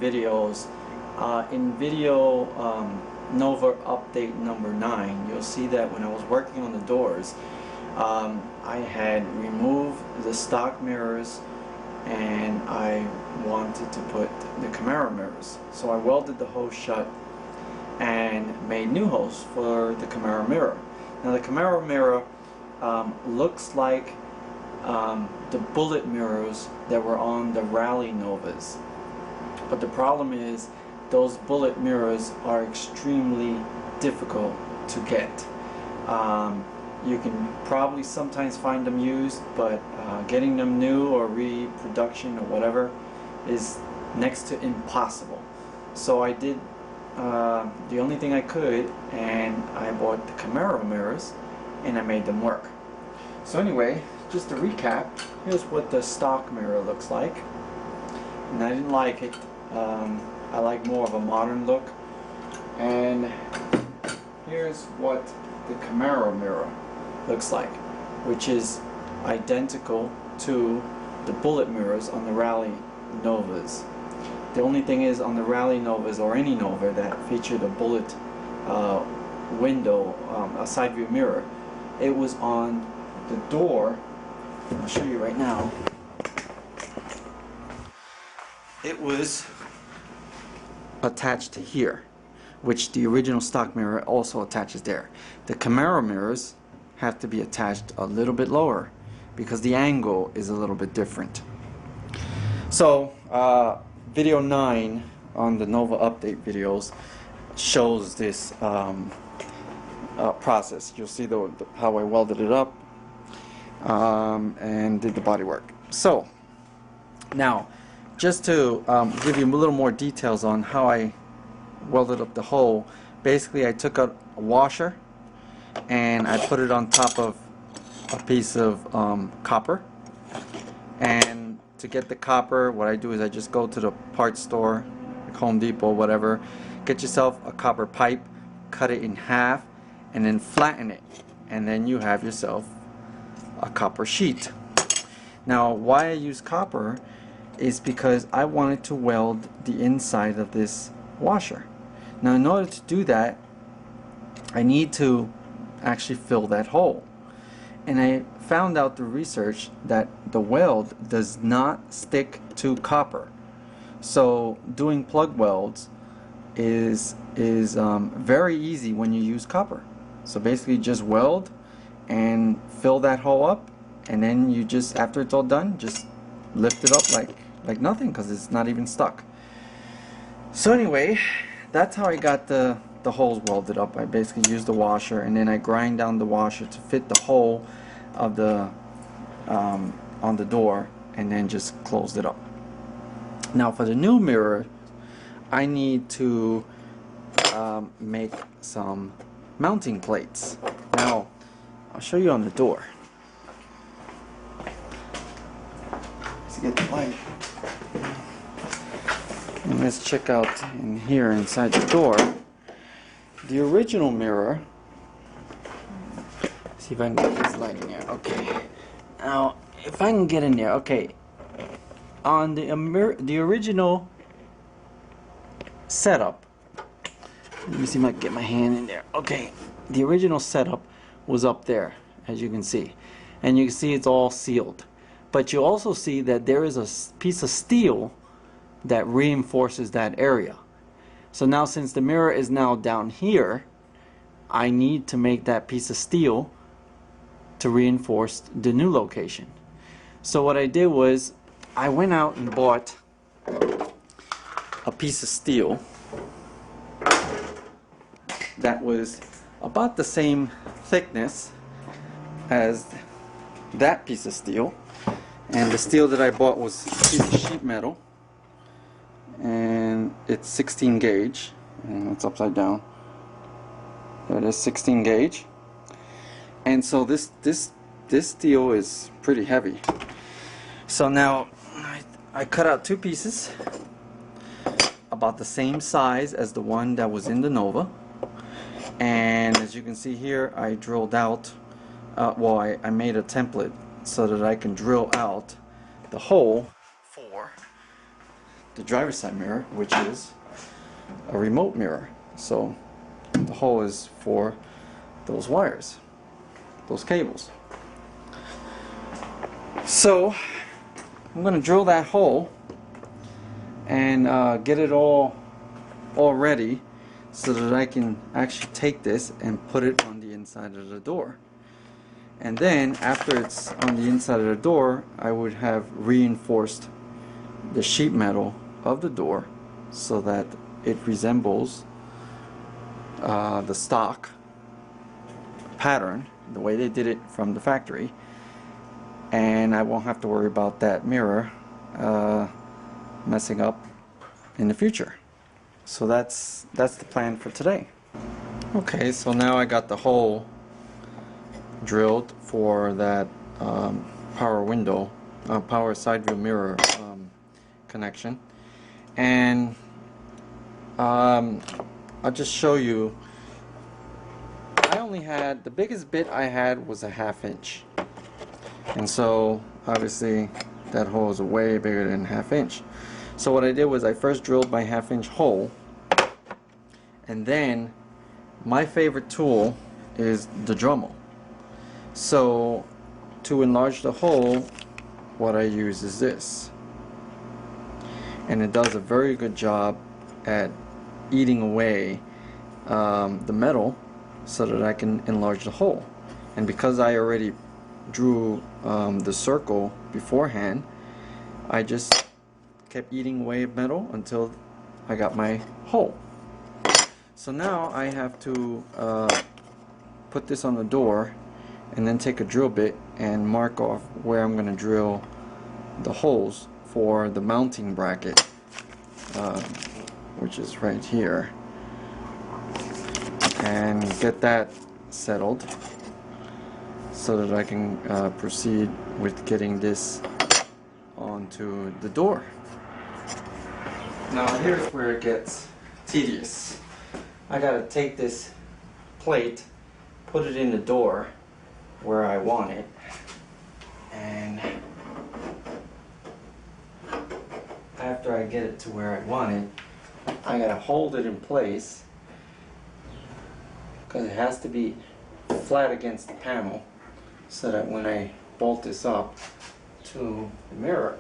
videos. In video Nova update number 9, you'll see that when I was working on the doors, I had removed the stock mirrors and I wanted to put the Camaro mirrors. So I welded the hose shut and made new hose for the Camaro mirror. Now the Camaro mirror looks like the bullet mirrors that were on the Rally Novas, but the problem is those bullet mirrors are extremely difficult to get. You can probably sometimes find them used, but getting them new or reproduction or whatever is next to impossible. So I did the only thing I could, and I bought the Camaro mirrors and I made them work. So anyway, just to recap, here's what the stock mirror looks like, and I didn't like it. I like more of a modern look. And here's what the Camaro mirror looks like, which is identical to the bullet mirrors on the Rally Novas. The only thing is, on the Rally Novas, or any Nova that featured a bullet window, a side view mirror, it was on the door. I'll show you right now. It was attached to here, which the original stock mirror also attaches there. The Camaro mirrors have to be attached a little bit lower because the angle is a little bit different. So video 9 on the Nova update videos shows this process. You'll see how I welded it up and did the body work. So now, just to give you a little more details on how I welded up the hole, basically I took out a washer and I put it on top of a piece of copper. And to get the copper, what I do is I just go to the parts store, like Home Depot, whatever, get yourself a copper pipe, cut it in half, and then flatten it, and then you have yourself a copper sheet. Now why I use copper is because I wanted to weld the inside of this washer. Now in order to do that, I need to actually fill that hole, and I found out through research that the weld does not stick to copper. So doing plug welds is very easy when you use copper. So basically just weld and fill that hole up, and then you just, after it's all done, just lift it up like nothing, because it's not even stuck. So anyway, that's how I got the holes welded up. I basically used the washer, and then I grind down the washer to fit the hole of the on the door, and then just closed it up. Now for the new mirror, I need to make some mounting plates. Now I'll show you on the door. Let's get the light. And let's check out in here inside the door. The original mirror. See if I can get this light in there. Okay. Now, if I can get in there, okay. On the original setup, let me see if I can get my hand in there. Okay. The original setup was up there, as you can see, and you can see it's all sealed. But you also see that there is a piece of steel that reinforces that area. So now, since the mirror is now down here, I need to make that piece of steel to reinforce the new location. So what I did was I went out and bought a piece of steel that was about the same thickness as that piece of steel, and the steel that I bought was a piece of sheet metal, and it's 16 gauge, and it's upside down. There it is, 16 gauge. And so this steel is pretty heavy. So now I cut out two pieces about the same size as the one that was in the Nova, and as you can see here, I drilled out I made a template so that I can drill out the hole for the driver's side mirror, which is a remote mirror. So the hole is for those wires, those cables. So I'm going to drill that hole and get it all ready so that I can actually take this and put it on the inside of the door. And then after it's on the inside of the door, I would have reinforced the sheet metal of the door so that it resembles the stock pattern, the way they did it from the factory, and I won't have to worry about that mirror messing up in the future. So that's the plan for today. Okay, so now I got the hole drilled for that power window, power side view mirror connection, and I'll just show you. I only had, the biggest bit I had was a 1/2 inch, and so obviously that hole is way bigger than 1/2 inch. So what I did was I first drilled my 1/2 inch hole, and then my favorite tool is the Dremel. So to enlarge the hole, what I use is this, and it does a very good job at eating away the metal so that I can enlarge the hole. And because I already drew the circle beforehand, I just kept eating away metal until I got my hole. So now I have to put this on the door and then take a drill bit and mark off where I'm going to drill the holes for the mounting bracket, which is right here, and get that settled so that I can proceed with getting this onto the door. Now here's where it gets tedious. I gotta take this plate, put it in the door where I want it, and after I get it to where I want it, I gotta hold it in place because it has to be flat against the panel so that when I bolt this up to the mirror,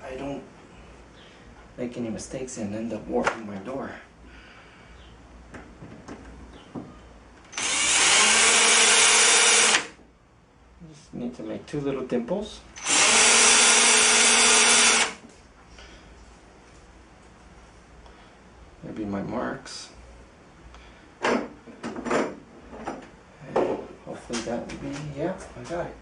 I don't make any mistakes and end up warping my door. Just need to make 2 little dimples. Maybe my marks. And hopefully that would be, yeah, I got it.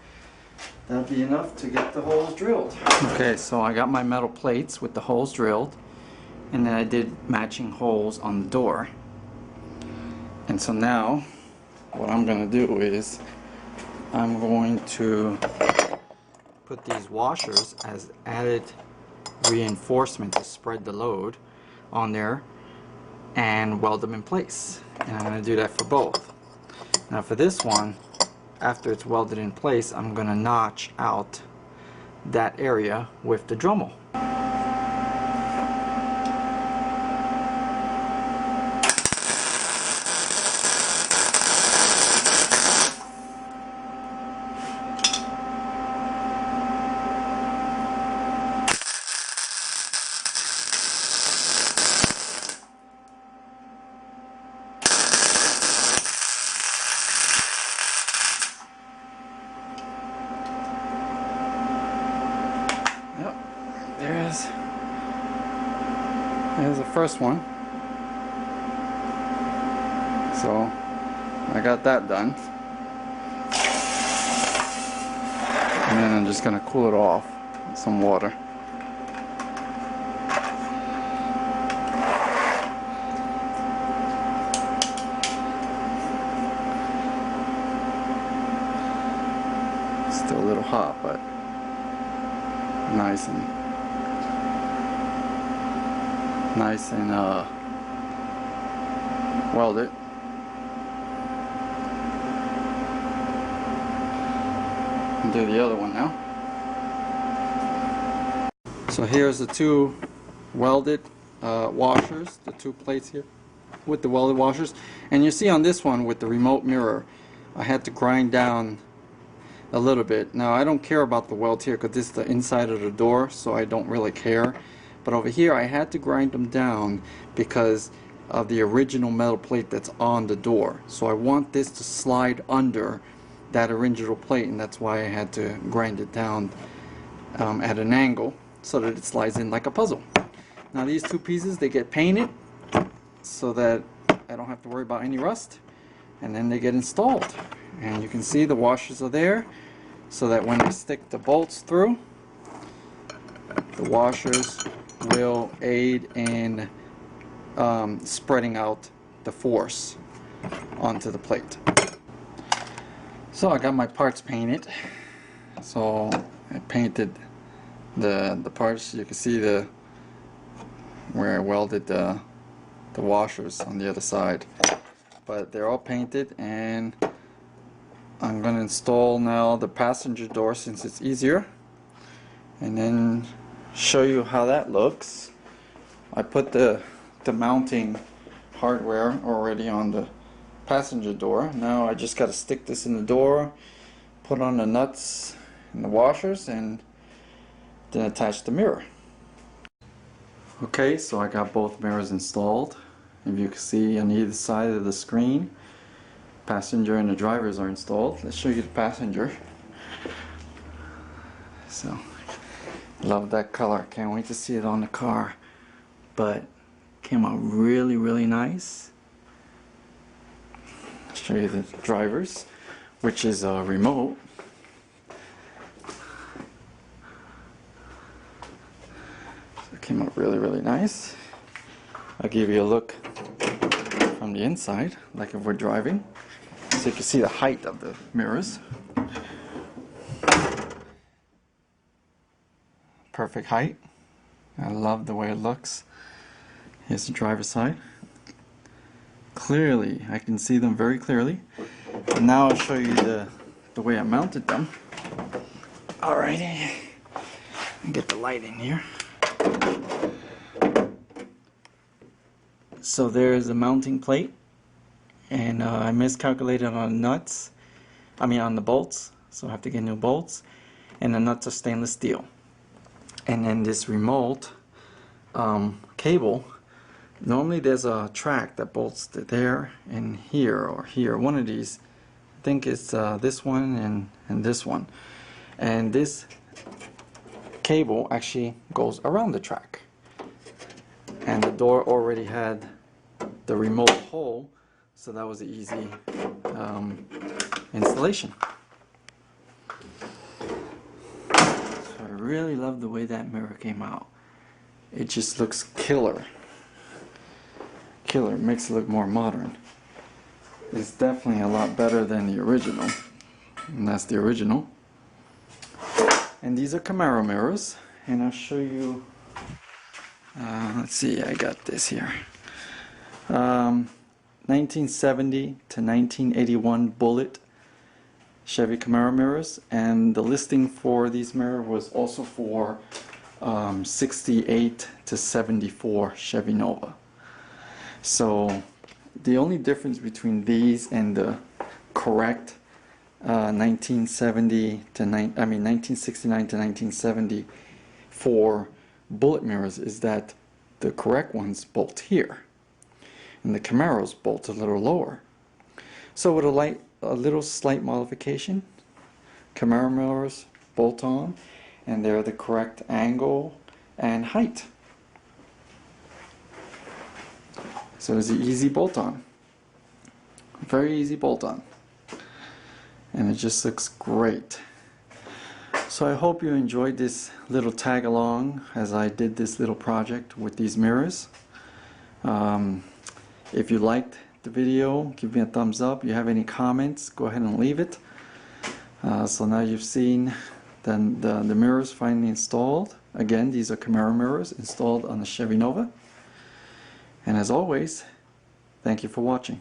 That'll be enough to get the holes drilled. Okay, so I got my metal plates with the holes drilled, and then I did matching holes on the door. And so now what I'm going to do is I'm going to put these washers as added reinforcement to spread the load on there and weld them in place. And I'm going to do that for both. Now for this one, after it's welded in place, I'm going to notch out that area with the Dremel. There's the first one. So I got that done. And then I'm just going to cool it off with some water. Still a little hot, but nice and weld it. And do the other one now. So here's the 2 welded washers, the two plates here with the welded washers. And you see on this one with the remote mirror, I had to grind down a little bit. Now I don't care about the weld here because this is the inside of the door, so I don't really care. But over here I had to grind them down because of the original metal plate that's on the door. So I want this to slide under that original plate, and that's why I had to grind it down at an angle so that it slides in like a puzzle. Now these two pieces, they get painted so that I don't have to worry about any rust, and then they get installed. And you can see the washers are there so that when I stick the bolts through, the washers will aid in spreading out the force onto the plate. So I got my parts painted. So I painted the parts. You can see where I welded the washers on the other side. But they're all painted, and I'm going to install now the passenger door since it's easier, and then show you how that looks. I put the mounting hardware already on the passenger door. Now I just got to stick this in the door, put on the nuts and the washers, and then attach the mirror. Okay, so I got both mirrors installed. If you can see on either side of the screen, passenger and the drivers are installed. Let's show you the passenger. So, love that color. Can't wait to see it on the car. But came out really, really nice. I'll show you the drivers, which is a remote. So it came out really, really nice. I'll give you a look from the inside, like if we're driving, so you can see the height of the mirrors. Perfect height. I love the way it looks. Here's the driver's side. Clearly, I can see them very clearly. And now I'll show you the way I mounted them. Alrighty, get the light in here. So there's a mounting plate, and I miscalculated on the nuts. On the bolts, so I have to get new bolts. And the nuts are stainless steel. And then this remote cable, normally there's a track that bolts there and here or here. One of these, I think it's this one and this one. And this cable actually goes around the track. And the door already had the remote hole, so that was an easy installation. So I really love the way that mirror came out. It just looks killer. Killer, makes it look more modern. It's definitely a lot better than the original, and that's the original. And these are Camaro mirrors, and I'll show you. Let's see, I got this here. 1970 to 1981 bullet Chevy Camaro mirrors, and the listing for these mirrors was also for 68 to 74 Chevy Nova. So the only difference between these and the correct 1969 to 1974 bullet mirrors is that the correct ones bolt here, and the Camaros bolt a little lower. So with a little slight modification, Camaro mirrors bolt on, and they're the correct angle and height. So it's an easy bolt on, very easy bolt on, and it just looks great. So I hope you enjoyed this little tag along as I did this little project with these mirrors. If you liked the video, give me a thumbs up. If you have any comments, go ahead and leave it. So now you've seen the mirrors finally installed. Again, these are Camaro mirrors installed on the Chevy Nova. And as always, thank you for watching.